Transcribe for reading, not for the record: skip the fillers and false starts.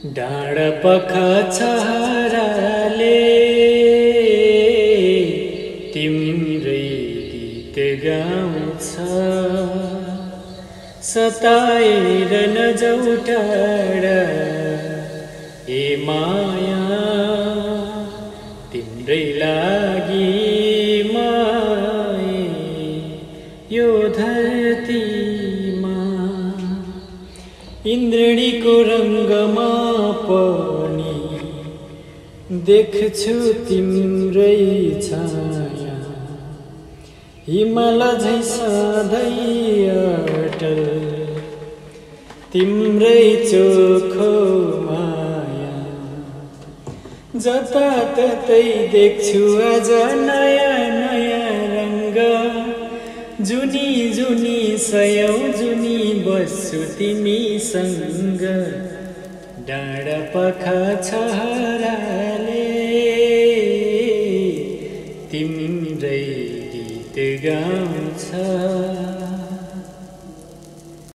डाँडा पखा छहराले तिम्रै गीत गाउँछ, सताएर नजाऊ टाढा ए माया, तिम्रै लागि माए यो धरतीमा। इन्द्रणीको रङ्गमा पनि देख्छु तिम्रै छाया, हिमाल झै सधैँ अटल तिम्रै चोखो माया। जताततै देख्छु आज नयाँ नयाँ रङ्ग, जुनी जुनी सयौं जुनी बस्छु तिमीसँग। डाँडा पखा छहराले तिम्रै गीत गाउँछ।